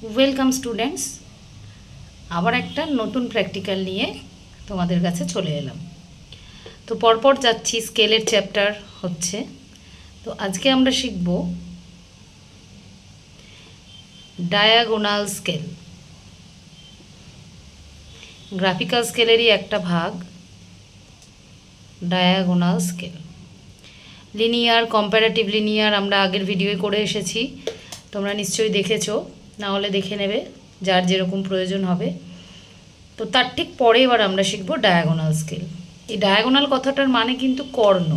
Welcome students, আবার একটা নতুন প্র্যাকটিক্যাল নিয়ে তোমাদের কাছে চলে এলাম। তো পরপর যাচ্ছি, স্কেলের চ্যাপ্টার হচ্ছে। তো আজকে আমরা শিখব ডায়াগোনাল স্কেল। গ্রাফিক্যাল স্কেলেরই একটা ভাগ diagonal scale. Linear, comparative linear আমরা আগের ভিডিওয়ে করে এসেছি, তোমরা নিশ্চয়ই দেখেছো, না হলে দেখে নেবে যার যেরকম প্রয়োজন হবে। তো তার ঠিক পরে এবার আমরা শিখব ডায়াগোনাল স্কেল। এই ডায়াগোনাল কথাটার মানে কিন্তু কর্ণ,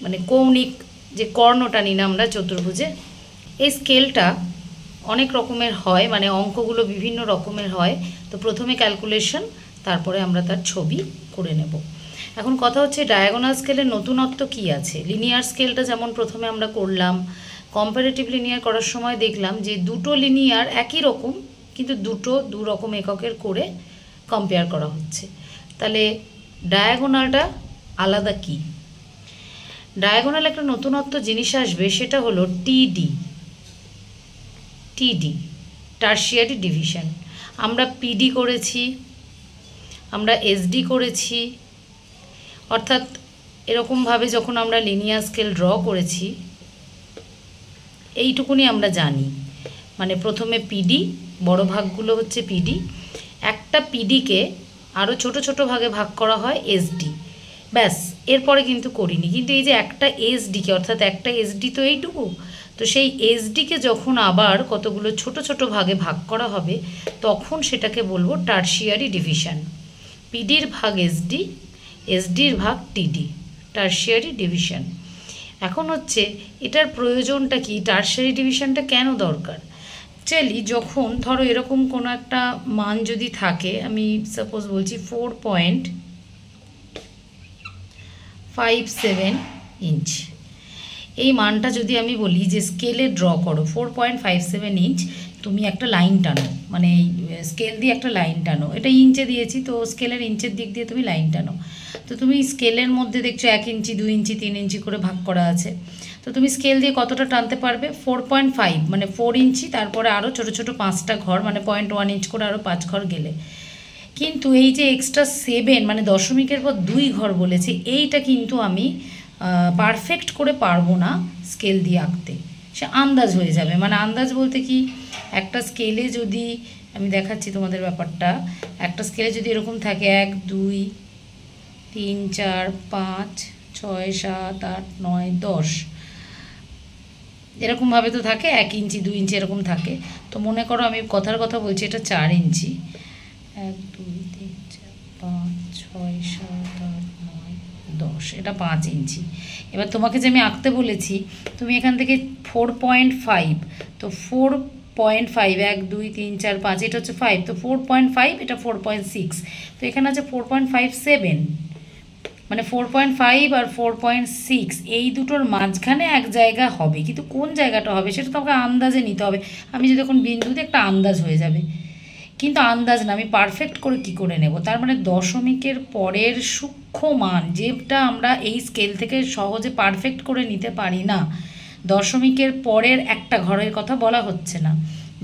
মানে কৌণিক যে কর্ণটা নিই না আমরা চতুর্ভুজে। এই স্কেলটা অনেক রকমের হয়, মানে অঙ্কগুলো বিভিন্ন রকমের হয়। তো প্রথমে ক্যালকুলেশন, তারপরে আমরা তার ছবি করে নেব। এখন কথা হচ্ছে ডায়াগোনাল স্কেলের নতুনত্ব কী আছে। লিনিয়ার স্কেলটা যেমন প্রথমে আমরা করলাম, কম্পারেটিভ লিনিয়ার করার সময় দেখলাম যে দুটো লিনিয়ার একই রকম, কিন্তু দু রকম এককের করে কম্পেয়ার করা হচ্ছে। তাহলে ডায়াগোনালটা আলাদা কি? ডায়াগোনাল একটা নতুনত্ব জিনিস আসবে, সেটা হলো টিডি, টারশিয়ারি ডিভিশন। আমরা পিডি করেছি, আমরা এসডি করেছি, অর্থাৎ এরকমভাবে যখন আমরা লিনিয়ার স্কেল ড্র করেছি, এইটুকুনি আমরা জানি। মানে প্রথমে পিডি, বড় ভাগগুলো হচ্ছে পিডি, একটা পিডিকে আরও ছোট ছোট ভাগে ভাগ করা হয় এসডি, ব্যাস। এরপরে কিন্তু করিনি। কিন্তু এই যে একটা এসডিকে, অর্থাৎ একটা এসডি তো এইটুকু, তো সেই এসডিকে যখন আবার কতগুলো ছোট ছোট ভাগে ভাগ করা হবে, তখন সেটাকে বলবো টারশিয়ারি ডিভিশন। পিডির ভাগ এসডি, এসডির ভাগ টিডি, টারশিয়ারি ডিভিশন। এখন হচ্ছে এটার প্রয়োজনটা কি, টারশিয়ারি ডিভিশনটা কেন দরকার? অ্যাকচুয়ালি যখন ধরো এরকম কোনো একটা মান যদি থাকে, আমি সাপোজ বলছি 4.57 ইঞ্চ, এই মানটা যদি আমি বলি যে স্কেলে ড্র করো 4.57 ইঞ্চ, তুমি একটা লাইন টানো, মানে স্কেল দিয়ে একটা লাইন টানো। এটা ইঞ্চে দিয়েছি, তো স্কেলের ইঞ্চের দিক দিয়ে তুমি লাইন টানো। তো তুমি স্কেলের মধ্যে দেখছো 1 ইঞ্চি, 2 ইঞ্চি, 3 ইঞ্চি করে ভাগ করা আছে। তো তুমি স্কেল দিয়ে কতটা টানতে পারবে? 4.5, মানে 4 ইঞ্চি, তারপরে আরও ছোটো ছোটো 5টা ঘর, মানে 0.1 ইঞ্চ করে আরও 5 ঘর গেলে। কিন্তু এই যে এক্সট্রা 7, মানে দশমিকের পর 2 ঘর বলেছে, এইটা কিন্তু আমি পারফেক্ট করে পারবো না স্কেল দিয়ে আঁকতে। সে আন্দাজ হয়ে যাবে। মানে আন্দাজ বলতে কি, একটা স্কেলে যদি আমি দেখাচ্ছি তোমাদের ব্যাপারটা, একটা স্কেলে যদি এরকম থাকে 1 2 3 4 5 6 7 8 9 10, এরকমভাবে তো থাকে, 1 ইঞ্চি 2 ইঞ্চি এরকম থাকে। তো মনে করো আমি কথার কথা বলছি, এটা 4 ইঞ্চি, 1 2 3 4 5 6 7 8 9 10, এটা 5 ইঞ্চি। এবার তোমাকে যে আমি আঁকতে বলেছি, তুমি এখান থেকে 4.5, তো 4.5 1 2 3 4 5, এটা হচ্ছে 5, তো 4.5, এটা 4.6, তো এখানে আছে 4.57, মানে 4.5 আর 4.6 এই দুটোর মাঝখানে এক জায়গা হবে, কিন্তু কোন জায়গাটা হবে সেটা তোমাকে আন্দাজে নিতে হবে। আমি যদি এখন বিন্দু দিই, একটা আন্দাজ হয়ে যাবে, কিন্তু আন্দাজ না, আমি পারফেক্ট করে কি করে নেব? তার মানে দশমিকের পরের সূক্ষ্ম মান, যেটা আমরা এই স্কেল থেকে সহজে পারফেক্ট করে নিতে পারি না। দশমিকের পরের একটা ঘরের কথা বলা হচ্ছে না,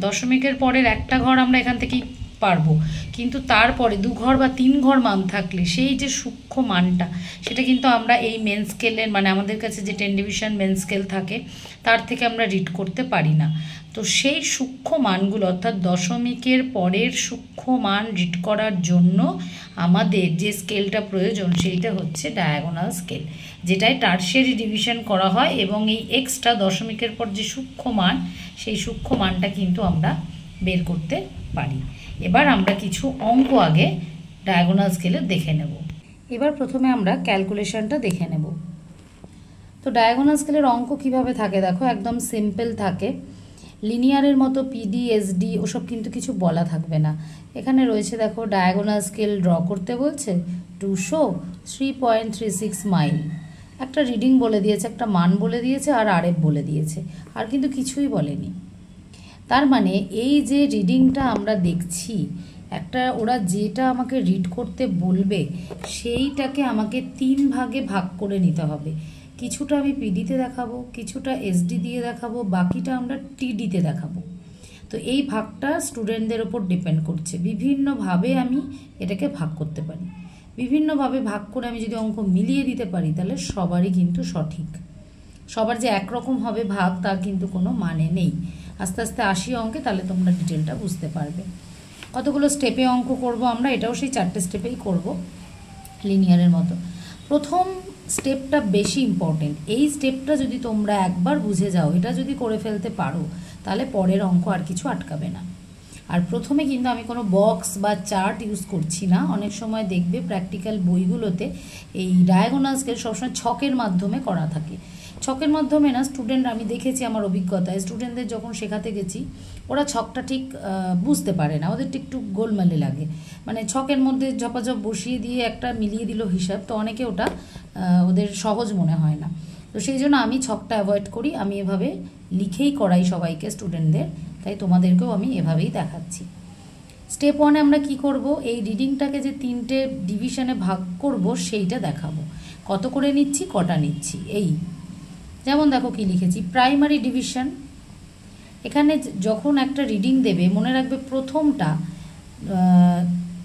দশমিকের পরের একটা ঘর আমরা এখান থেকেই পারবো, কিন্তু তারপরে 2 ঘর বা 3 ঘর মান থাকলে সেই যে সূক্ষ্ম মানটা, সেটা কিন্তু আমরা এই মেন স্কেলের, মানে আমাদের কাছে যে 10 ডিভিশন মেন স্কেল থাকে, তার থেকে আমরা রিড করতে পারি না। তো সেই সূক্ষ্ম মানগুলো, অর্থাৎ দশমিকের পরের সূক্ষ্ম মান রিড করার জন্য আমাদের যে স্কেলটা প্রয়োজন, সেইটা হচ্ছে ডায়াগোনাল স্কেল, যেটায় টারশিয়ারি ডিভিশন করা হয়, এবং এই এক্সট্রা দশমিকের পর যে সূক্ষ্ম মান, সেই সূক্ষ্ম মানটা কিন্তু আমরা বের করতে পারি। এবার আমরা কিছু অঙ্ক আগে ডায়াগোনাল স্কেলে দেখে নেব। এবার প্রথমে আমরা ক্যালকুলেশনটা দেখে নেব। তো ডায়াগোনাল স্কেলের অঙ্ক কিভাবে থাকে দেখো, একদম সিম্পল থাকে। লিনিয়ারের মতো পিডি এসডি ওসব কিন্তু কিছু বলা থাকবে না। এখানে রয়েছে দেখো, ডায়াগোনাল স্কেল ড্র করতে বলছে, টু শো 3.36 মাইল। একটা রিডিং বলে দিয়েছে, একটা মান বলে দিয়েছে, আর আরএফ বলে দিয়েছে, আর কিন্তু কিছুই বলেনি। তার মানে এই যে রিডিংটা আমরা দেখছি, একটা ওরা যেটা আমাকে রিড করতে বলবে, সেইটাকে আমাকে 3 ভাগে ভাগ করে নিতে হবে। কিছুটা আমি পিডিতে দেখাবো, কিছুটা এসডি দিয়ে দেখাবো, বাকিটা আমরা টিডিতে দেখাবো। তো এই ভাগটা স্টুডেন্টদের ওপর ডিপেন্ড করছে, বিভিন্নভাবে আমি এটাকে ভাগ করতে পারি। বিভিন্নভাবে ভাগ করে আমি যদি অঙ্ক মিলিয়ে দিতে পারি তাহলে সবারই কিন্তু সঠিক। সবার যে একরকম হবে ভাগ তার কিন্তু কোনো মানে নেই। আস্তে আস্তে আসি অঙ্কে, তাহলে তোমরা ডিটেলটা বুঝতে পারবে। কতগুলো স্টেপে অঙ্ক করব আমরা, এটাও সেই 4টে স্টেপেই করব লিনিয়ারের মতো। প্রথম স্টেপটা বেশি ইম্পর্টেন্ট। এই স্টেপটা যদি তোমরা একবার বুঝে যাও, এটা যদি করে ফেলতে পারো, তাহলে পরের অঙ্ক আর কিছু আটকাবে না। আর প্রথমে কিন্তু আমি কোনো বক্স বা চার্ট ইউজ করছি না। অনেক সময় দেখবে প্র্যাকটিক্যাল বইগুলোতে এই ডায়াগোনাল স্কেল সবসময় ছকের মাধ্যমে করা থাকে। ছকের মাধ্যমে না স্টুডেন্ট, আমি দেখেছি আমার অভিজ্ঞতায়, স্টুডেন্টদের যখন শেখাতে গেছি ওরা ছকটা ঠিক বুঝতে পারে না, ওদের একটু গোলমালে লাগে। মানে ছকের মধ্যে ঝপাঝপ বসিয়ে দিয়ে একটা মিলিয়ে দিল হিসাব, তো অনেকে ওটা ওদের সহজ মনে হয় না। তো সেই জন্য আমি ছকটা অ্যাভয়েড করি, আমি এভাবে লিখেই করাই সবাইকে, স্টুডেন্টদের। তাই তোমাদেরকেও আমি এভাবেই দেখাচ্ছি। স্টেপ 1-এ আমরা কি করব, এই রিডিংটাকে যে 3টে ডিভিশনে ভাগ করব সেইটা দেখাবো। কত করে নিচ্ছি, কটা নিচ্ছি, এই যেমন দেখো কি লিখেছি, প্রাইমারি ডিভিশন। এখানে যখন একটা রিডিং দেবে মনে রাখবে প্রথমটা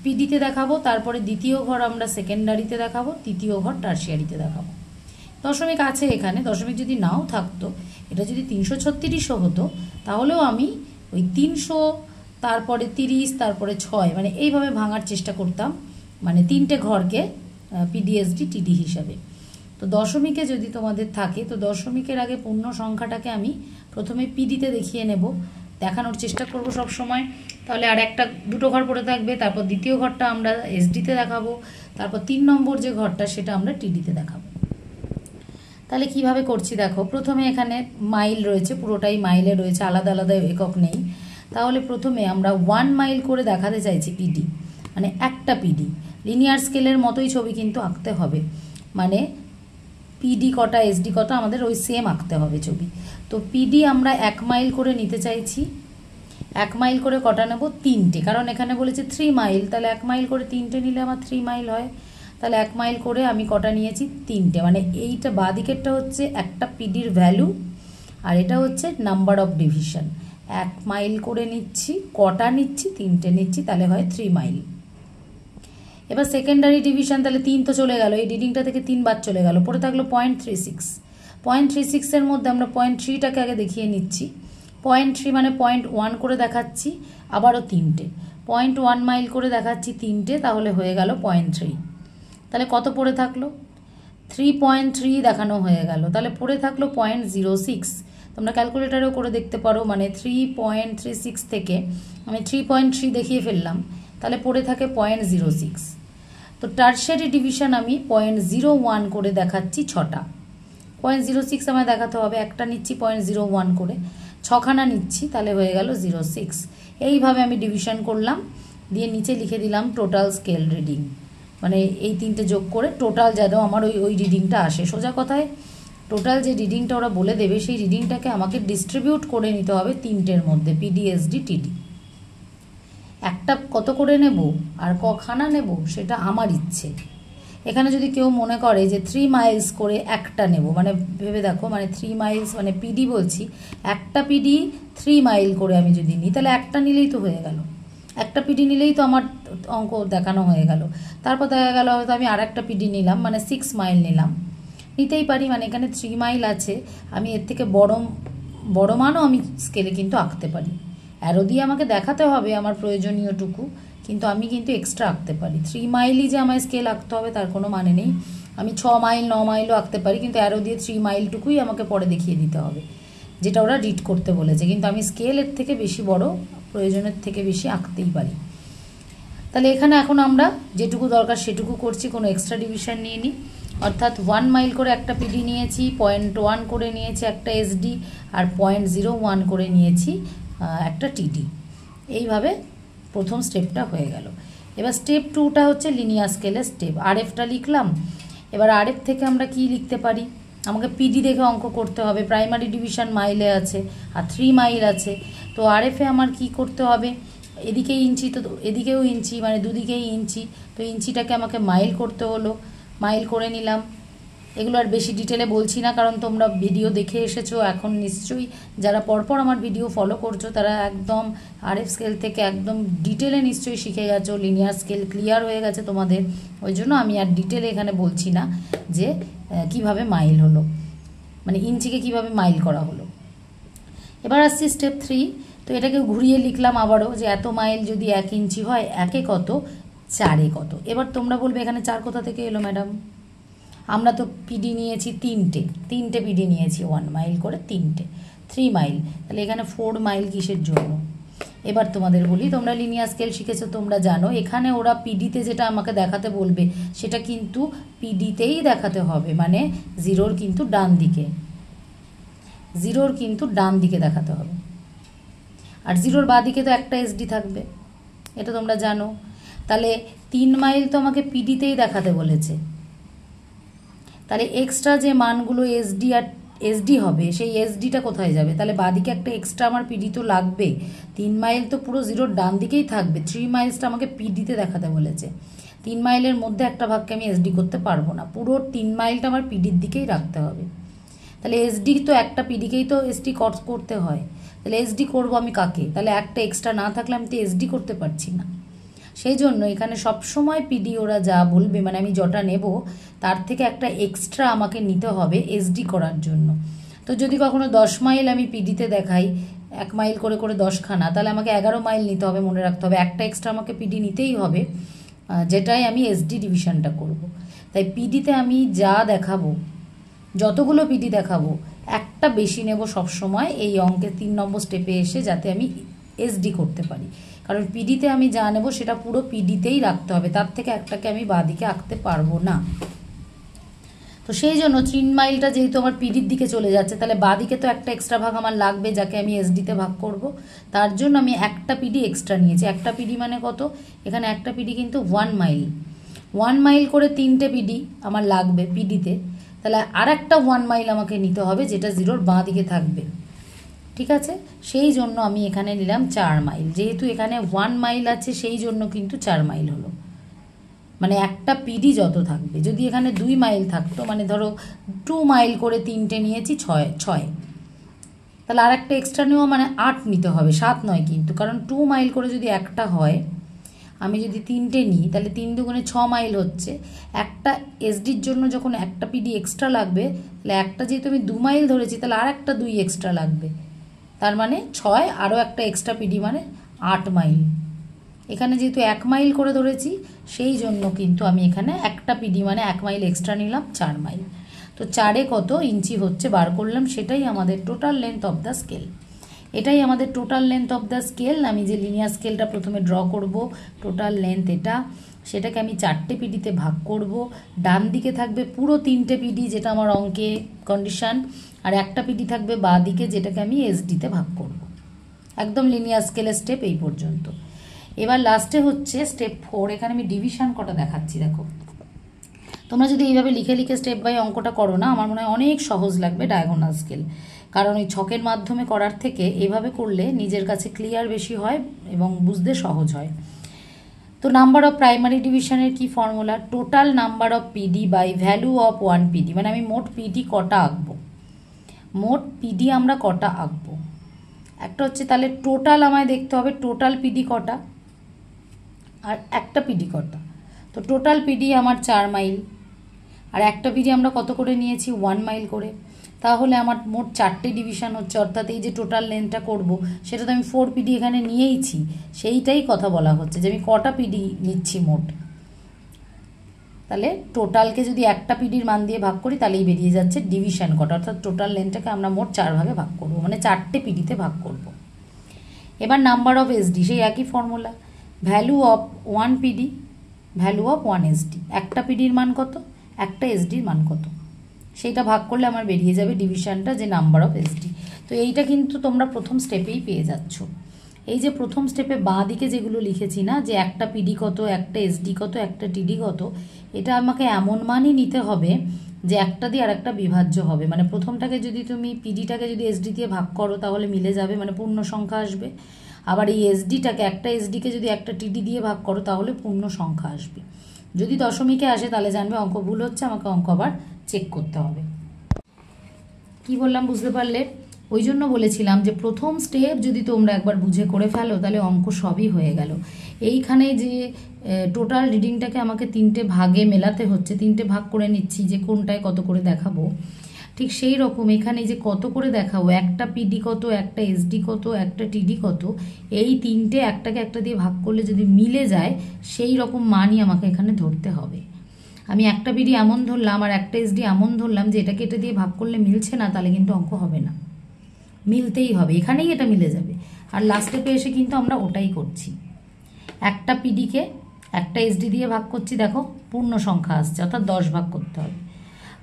পিডিতে দেখাবো, তারপরে দ্বিতীয় ঘর আমরা সেকেন্ডারিতে দেখাবো, তৃতীয় ঘর টার্সিয়ারিতে দেখাবো। দশমিক আছে এখানে, দশমিক যদি নাও থাকতো, এটা যদি 336ও হতো, তাহলেও আমি ওই 300 তারপরে 30 তারপরে 6 মানে এইভাবে ভাঙার চেষ্টা করতাম, মানে 3টে ঘরকে পিডিএসডি টিডি হিসাবে। তো দশমিকে যদি তোমাদের থাকে, তো দশমিকের আগে পূর্ণ সংখ্যাটাকে আমি প্রথমে পিডিতে দেখিয়ে নেব, দেখানোর চেষ্টা করব সব সময়। তাহলে আর একটা দুটো ঘর পড়ে থাকবে, তারপর দ্বিতীয় ঘরটা আমরা এসডিতে দেখাবো, তারপর 3 নম্বর যে ঘরটা সেটা আমরা টিডিতে দেখাবো। তাহলে কিভাবে করছি দেখো, প্রথমে এখানে মাইল রয়েছে, পুরোটাই মাইলে রয়েছে, আলাদা আলাদা একক নেই। তাহলে প্রথমে আমরা 1 মাইল করে দেখাতে চাইছি পিডি, মানে একটা পিডি। লিনিয়ার স্কেলের মতোই ছবি কিন্তু আঁকতে হবে, মানে পিডি কটা এসডি কটা আমাদের ওই সেম আঁকতে হবে ছবি। তো পিডি আমরা 1 মাইল করে নিতে চাইছি। 1 মাইল করে কটা নেব, 3টে, কারণ এখানে বলেছে 3 মাইল, তাহলে 1 মাইল করে 3টে নিলে আমার 3 মাইল হয়। তাহলে 1 মাইল করে আমি কটা নিয়েছি, 3টে, মানে এইটা বাঁ দিকেরটা হচ্ছে একটা পিডির ভ্যালু, আর এটা হচ্ছে নাম্বার অফ ডিভিশন। 1 মাইল করে নিচ্ছি, কটা নিচ্ছি, 3টে নিচ্ছি, তাহলে হয় 3 মাইল। এবার সেকেন্ডারি ডিভিশন, তাহলে 3 তো চলে গেল, এই রিডিংটা থেকে 3 বার চলে গেল, পরে থাকলো 0.36। 0.36-এর মধ্যে আমরা 0.3টাকে আগে দেখিয়ে নিচ্ছি। 0.3 মানে 0.1 করে দেখাচ্ছি, আবারও 3টে, 0.1 মাইল করে দেখাচ্ছি 3টে, তাহলে হয়ে গেল 0.3। তাহলে কত পড়ে থাকলো, 3.3 দেখানো হয়ে গেল, তাহলে পড়ে থাকলো 0.06। তোমরা ক্যালকুলেটারেও করে দেখতে পারো, মানে 3.36 থেকে আমি 3.3 দেখিয়ে ফেললাম, তাহলে পড়ে থাকে 0.06। তো টার্সিয়ারি ডিভিশন আমি 0.01 করে দেখাচ্ছি 6টা। 0.06 আমায় দেখাতে হবে, একটা নিচ্ছি 0.01 করে, 6খানা নিচ্ছি, তাহলে হয়ে গেল 0.6। এইভাবে আমি ডিভিশন করলাম, দিয়ে নিচে লিখে দিলাম টোটাল স্কেল রিডিং, মানে এই 3টে যোগ করে টোটাল যেন আমার ওই রিডিংটা আসে। সোজা কথায় টোটাল যে রিডিংটা ওরা বলে দেবে সেই রিডিংটাকে আমাকে ডিস্ট্রিবিউট করে নিতে হবে 3টের মধ্যে, পিডিএসডি টিডি। একটা কত করে নেব আর কখানা নেব সেটা আমার ইচ্ছে। এখানে যদি কেউ মনে করে যে 3 মাইলস করে একটা নেব, মানে ভেবে দেখো, মানে 3 মাইলস মানে পিডি বলছি, একটা পিডি 3 মাইল করে আমি যদি নিই, তাহলে একটা নিলেই তো হয়ে গেল, একটা পিডি নিলেই তো আমার অঙ্ক দেখানো হয়ে গেল। তারপর দেখা গেল হয়তো আমি আর একটা পিডি নিলাম, মানে 6 মাইল নিলাম, নিতেই পারি, মানে এখানে 3 মাইল আছে, আমি এর থেকে বড় মানও আমি স্কেলে কিন্তু আঁকতে পারি। অ্যারো দিয়ে আমাকে দেখাতে হবে আমার প্রয়োজনীয়টুকু, কিন্তু আমি কিন্তু এক্সট্রা আঁকতে পারি। 3 মাইলই যে আমায় স্কেল আঁকতে হবে তার কোনো মানে নেই, আমি 6 মাইল 9 মাইলও আঁকতে পারি, কিন্তু অ্যারো দিয়ে 3 মাইলটুকুই আমাকে পরে দেখিয়ে দিতে হবে, যেটা ওরা রিড করতে বলেছে। কিন্তু আমি স্কেলের থেকে বেশি বড়, প্রয়োজনের থেকে বেশি আঁকতেই পারি। তাহলে এখানে এখন আমরা যেটুকু দরকার সেটুকু করছি, কোনো এক্সট্রা ডিভিশন নিয়ে নিই। অর্থাৎ 1 মাইল করে একটা পিডি নিয়েছি, 0.1 করে নিয়েছি একটা এসডি, আর 0.01 করে নিয়েছি একটা টিডি। এইভাবে প্রথম স্টেপটা হয়ে গেল। এবার স্টেপ 2টা হচ্ছে লিনিয়ার স্কেলের স্টেপ। আরএফটা লিখলাম, এবার আরএফ থেকে আমরা কি লিখতে পারি, আমাকে পিডি দেখে অঙ্ক করতে হবে। প্রাইমারি ডিভিশন মাইলে আছে আর 3 মাইল আছে, তো আরএফে আমার কি করতে হবে, এদিকে ইঞ্চি তো এদিকেও ইঞ্চি, মানে দুদিকেই ইঞ্চি, তো ইঞ্চিটাকে আমাকে মাইল করতে হলো, মাইল করে নিলাম। এগুলো আর বেশি ডিটেলে বলছি না, কারণ তোমরা ভিডিও দেখে এসেছো। এখন নিশ্চয়ই যারা পরপর আমার ভিডিও ফলো করছো তারা একদম RF স্কেল থেকে একদম ডিটেলে নিশ্চয়ই শিখে গেছো, লিনিয়ার স্কেল ক্লিয়ার হয়ে গেছে তোমাদের। ওই জন্য আমি আর ডিটেলে এখানে বলছি না যে কিভাবে মাইল হলো, মানে ইঞ্চিকে কিভাবে মাইল করা হলো। এবার আসছি স্টেপ 3। তো এটাকে ঘুরিয়ে লিখলাম আবারও যে এত মাইল যদি 1 ইঞ্চি হয়, 1-এ কত, 4-এ কত। এবার তোমরা বলবে এখানে 4 কোথা থেকে এলো ম্যাডাম? আমরা তো পিডি নিয়েছি তিনটে পিডি নিয়েছি, 1 মাইল করে 3 মাইল। তাহলে এখানে 4 মাইল কিসের জন্য? এবার তোমাদের বলি, তোমরা লিনিয়ার স্কেল শিখেছো, তোমরা জানো এখানে ওরা পিডিতে যেটা আমাকে দেখাতে বলবে সেটা কিন্তু পিডিতেই দেখাতে হবে, মানে জিরোর কিন্তু ডান দিকে দেখাতে হবে। আর জিরোর বাঁ দিকে তো একটা এসডি থাকবে, এটা তোমরা জানো। তাহলে 3 মাইল তো আমাকে পিডিতেই দেখাতে বলেছে, তাহলে এক্সট্রা যে মানগুলো এসডি হবে সেই এসডিটা কোথায় যাবে? তাহলে বাঁদিকে একটা এক্সট্রা আমার পিডি তো লাগবে। 3 মাইল তো পুরো জিরোর ডান দিকেই থাকবে, 3 মাইলসটা আমাকে পিডিতে দেখাতে বলেছে। 3 মাইলের মধ্যে একটা ভাগকে আমি এসডি করতে পারবো না, পুরো 3 মাইলটা আমার পিডির দিকেই রাখতে হবে। তাহলে এসডি তো একটা পিডিকেই তো এসডি করতে হয়, তাহলে এসডি করবো আমি কাকে? তাহলে একটা এক্সট্রা না থাকলে আমি তো এসডি করতে পারছি না। সেই জন্য এখানে সবসময় পিডি ওরা যা বলবে, মানে আমি যটা নেব তার থেকে একটা এক্সট্রা আমাকে নিতে হবে এসডি করার জন্য। তো যদি কখনো 10 মাইল আমি পিডিতে দেখাই, 1 মাইল করে করে 10খানা, তাহলে আমাকে 11 মাইল নিতে হবে, মনে রাখতে হবে একটা এক্সট্রা আমাকে পিডি নিতেই হবে, যেটাই আমি এসডি ডিভিশনটা করব। তাই পিডিতে আমি যা দেখাবো, যতগুলো পিডি দেখাবো, একটা বেশি নেব সবসময় এই অঙ্কের 3 নম্বর স্টেপে এসে, যাতে আমি এসডি করতে পারি। কারণ পিডিতে আমি যা নেব সেটা পুরো পিডিতেই রাখতে হবে, তার থেকে একটাকে আমি বাঁদিকে আঁকতে পারবো না। তো সেই জন্য 3 মাইলটা যেহেতু আমার পিডির দিকে চলে যাচ্ছে, তাহলে বাঁদিকে তো একটা এক্সট্রা ভাগ আমার লাগবে যাকে আমি এসডিতে ভাগ করব। তার জন্য আমি একটা পিডি এক্সট্রা নিয়েছি। একটা পিডি মানে কত? এখানে একটা পিডি কিন্তু 1 মাইল। 1 মাইল করে 3টে পিডি আমার লাগবে পিডিতে, তাহলে আর একটা 1 মাইল আমাকে নিতে হবে যেটা জিরোর বাঁ দিকে থাকবে। ঠিক আছে, সেই জন্য আমি এখানে নিলাম 4 মাইল। যেহেতু এখানে 1 মাইল আছে সেই জন্য কিন্তু 4 মাইল হলো, মানে একটা পিডি যত থাকবে। যদি এখানে 2 মাইল থাকতো, মানে ধরো 2 মাইল করে 3টে নিয়েছি, 6, তাহলে আর একটা এক্সট্রা নেওয়া মানে 8 নিতে হবে, 7 নয় কিন্তু। কারণ 2 মাইল করে যদি একটা হয়, আমি যদি 3টে নিই তাহলে 3 দুগুণে 6 মাইল হচ্ছে। একটা এসডির জন্য যখন একটা পিডি এক্সট্রা লাগবে, তাহলে একটা যেহেতু আমি 2 মাইল ধরেছি, তাহলে আর একটা 2 এক্সট্রা লাগবে, তার মানে 6, আরও একটা এক্সট্রা পিডি মানে 8 মাইল। এখানে যেহেতু 1 মাইল করে ধরেছি সেই জন্য কিন্তু আমি এখানে একটা পিডি মানে 1 মাইল এক্সট্রা নিলাম, 4 মাইল। তো 4-এ কত ইঞ্চি হচ্ছে বার করলাম, সেটাই আমাদের total length of the scale. এটাই আমাদের total length of the scale. আমি যে লিনিয়ার স্কেলটা প্রথমে ড্র করব, টোটাল লেন্থ এটা, সেটাকে আমি 4টে পিডিতে ভাগ করব। ডান দিকে থাকবে পুরো 3টে পিডি, যেটা আমার অঙ্কে কন্ডিশন, আর একটা পিডি থাকবে বাঁ দিকে, যেটাকে আমি এসডিতে ভাগ করব। একদম লিনিয়ার স্কেলের স্টেপ এই পর্যন্ত। এবার লাস্টে হচ্ছে স্টেপ 4। এখানে আমি ডিভিশন কটা দেখাচ্ছি, দেখো। তোমরা যদি এইভাবে লিখে লিখে স্টেপ বাই অঙ্কটা করো না, আমার মনে হয় অনেক সহজ লাগবে ডায়াগোনাল স্কেল। কারণ ওই ছকের মাধ্যমে করার থেকে এভাবে করলে নিজের কাছে ক্লিয়ার বেশি হয় এবং বুঝতে সহজ হয়। তো নাম্বার অফ প্রাইমারি ডিভিশনের কি formula? Total number of PD by value of 1 PD, মানে আমি মোট পিডি কটা আঁকবো, মোট পিডি আমরা কটা আঁকবো। একটা হচ্ছে তাহলে টোটাল আমায় দেখতে হবে টোটাল পিডি কটা আর একটা পিডি কটা। তো টোটাল পিডি আমার 4 মাইল, আর একটা পিডি আমরা কত করে নিয়েছি? 1 মাইল করে। তাহলে আমার মোট 4টে ডিভিশন হচ্ছে, অর্থাৎ এই যে টোটাল লেন্থটা করব সেটা তো আমি 4 পিডি এখানে নিয়েইছি, সেইটাই কথা বলা হচ্ছে যে আমি কটা পিডি নিচ্ছি মোট। তাহলে টোটালকে যদি একটা পিডির মান দিয়ে ভাগ করি তাহলেই বেরিয়ে যাচ্ছে ডিভিশন কটা, অর্থাৎ টোটাল লেন্থটাকে আমরা মোট 4 ভাগে ভাগ করব, মানে 4টে পিডিতে ভাগ করব। এবার নাম্বার অফ এসডি, সেই একই formula, value of 1 PD value of 1 SD. একটা পিডির মান কত, একটা এসডির মান কত, সেইটা ভাগ করলে আমার বেরিয়ে যাবে ডিভিশনটা, যে নাম্বার অফ এসডি। তো এইটা কিন্তু তোমরা প্রথম স্টেপেই পেয়ে যাচ্ছ। এই যে প্রথম স্টেপে বাঁ দিকে যেগুলো লিখেছি না, যে একটা পিডি কত, একটা এসডি কত, একটা টিডি কত, এটা আমাকে এমন মানই নিতে হবে যে একটা দিয়ে আর একটা বিভাজ্য হবে। মানে প্রথমটাকে যদি তুমি পিডিটাকে যদি এসডি দিয়ে ভাগ করো তাহলে মিলে যাবে, মানে পূর্ণ সংখ্যা আসবে। আবার এই এসডিটাকে, একটা এসডিকে যদি একটা টিডি দিয়ে ভাগ করো তাহলে পূর্ণ সংখ্যা আসবে। যদি দশমিকে আসে তাহলে জানবে অঙ্ক ভুল হচ্ছে, আমাকে অঙ্ক আবার চেক করতে হবে। কি বললাম বুঝতে পারলে? ওই জন্য বলেছিলাম যে প্রথম স্টেপ যদি তোমরা একবার বুঝে করে ফেলো তাহলে অঙ্ক সবই হয়ে গেল। এইখানে যে টোটাল রিডিংটাকে আমাকে 3টে ভাগে মেলাতে হচ্ছে, 3টে ভাগ করে নিচ্ছি যে কোনটায় কত করে দেখাবো, ঠিক সেই রকম এখানে যে কত করে দেখাবো, একটা পিডি কত, একটা এসডি কত, একটা টিডি কত, এই 3টে একটাকে একটা দিয়ে ভাগ করলে যদি মিলে যায় সেই রকম মানই আমাকে এখানে ধরতে হবে। আমি একটা পিডি এমন ধরলাম আর একটা এসডি এমন ধরলাম যে এটাকে এটা দিয়ে ভাগ করলে মিলছে না, তাহলে কিন্তু অঙ্ক হবে না। মিলতেই হবে, এখানেই এটা মিলে যাবে। আর লাস্ট স্টেপে এসে কিন্তু আমরা ওটাই করছি, একটা পিডিকে একটা এসডি দিয়ে ভাগ করছি, দেখো পূর্ণ সংখ্যা আসছে, অর্থাৎ 10 ভাগ করতে হবে।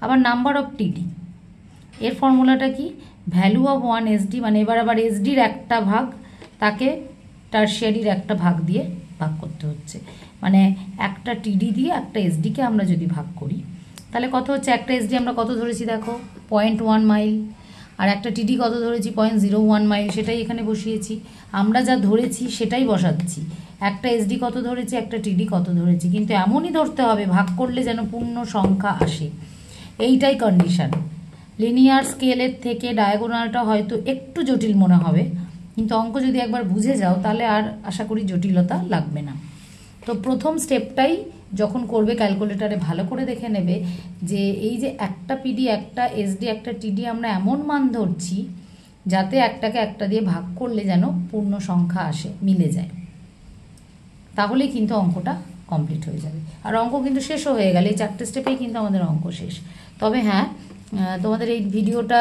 আবার নাম্বার অফ টিডি, এর ফর্মুলাটা কি? ভ্যালু অফ 1 এসডি, মানে এবার আবার এসডির একটা ভাগ তাকে টারশিয়ারির একটা ভাগ দিয়ে ভাগ করতে হচ্ছে। মানে একটা টিডি দিয়ে একটা এসডিকে আমরা যদি ভাগ করি তাহলে কত হচ্ছে? একটা এসডি আমরা কত ধরেছি দেখো, 0.1 মাইল, আর একটা টিডি কত ধরেছি? 0.01 মাইল, সেটাই এখানে বসিয়েছি। আমরা যা ধরেছি সেটাই বসাচ্ছি, একটা এসডি কত ধরেছি, একটা টিডি কত ধরেছি, কিন্তু এমনই ধরতে হবে ভাগ করলে যেন পূর্ণ সংখ্যা আসে, এইটাই কন্ডিশন। লিনিয়ার স্কেলের থেকে ডায়াগোনালটা হয়তো একটু জটিল মনে হবে, কিন্তু অঙ্ক যদি একবার বুঝে যাও তাহলে আর আশা করি জটিলতা লাগবে না। তো প্রথম স্টেপটাই যখন করবে ক্যালকুলেটারে ভালো করে দেখে নেবে যে এই যে একটা পিডি, একটা এসডি, একটা টিডি আমরা এমন মান ধরছি যাতে একটাকে একটা দিয়ে ভাগ করলে যেন পূর্ণ সংখ্যা আসে, মিলে যায়, তাহলেই কিন্তু অঙ্কটা কমপ্লিট হয়ে যাবে। আর অঙ্ক কিন্তু শেষও হয়ে গেলে, এই 4টে স্টেপেই কিন্তু আমাদের অঙ্ক শেষ। তবে হ্যাঁ, তোমাদের এই ভিডিওটা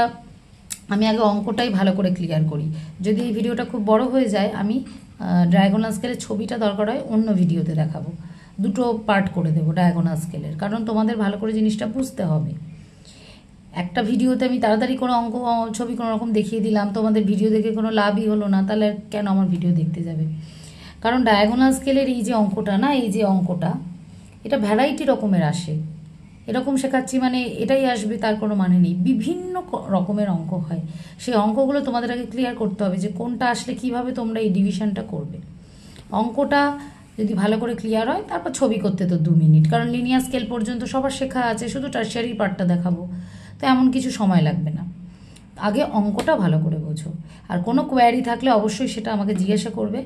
আমি আগে অঙ্কটাই ভালো করে ক্লিয়ার করি। যদি এই ভিডিওটা খুব বড় হয়ে যায় আমি ডায়াগোনাল স্কেলের ছবিটা দরকার হয় অন্য ভিডিওতে দেখাবো, 2টো পার্ট করে দেবো ডায়াগোনাল স্কেলের, কারণ তোমাদের ভালো করে জিনিসটা বুঝতে হবে। একটা ভিডিওতে আমি তাড়াতাড়ি কোনো অঙ্ক ছবি কোনো রকম দেখিয়ে দিলাম, তোমাদের ভিডিও দেখে কোনো লাভই হলো না, তাহলে কেন আমার ভিডিও দেখতে যাবে? কারণ ডায়াগোনাল স্কেলের এই যে অঙ্কটা না, এই যে অঙ্কটা, এটা ভ্যারাইটি রকমের আসে। এরকম শেখাচ্ছি মানে এটাই আসবে তার কোনো মানে নেই, বিভিন্ন রকমের অঙ্ক হয়। সেই অঙ্কগুলো তোমাদের আগে ক্লিয়ার করতে হবে যে কোনটা আসলে কিভাবে তোমরা এই ডিভিশনটা করবে। অঙ্কটা যদি ভালো করে ক্লিয়ার হয় তারপর ছবি করতে তো 2 মিনিট, কারণ লিনিয়ার স্কেল পর্যন্ত সবার শেখা আছে, শুধু টারশিয়ারি পার্টটা দেখাবো, তো এমন কিছু সময় লাগবে না। আগে অঙ্কটা ভালো করে বোঝো। আর কোনো কোয়ারি থাকলে অবশ্যই সেটা আমাকে জিজ্ঞাসা করবে,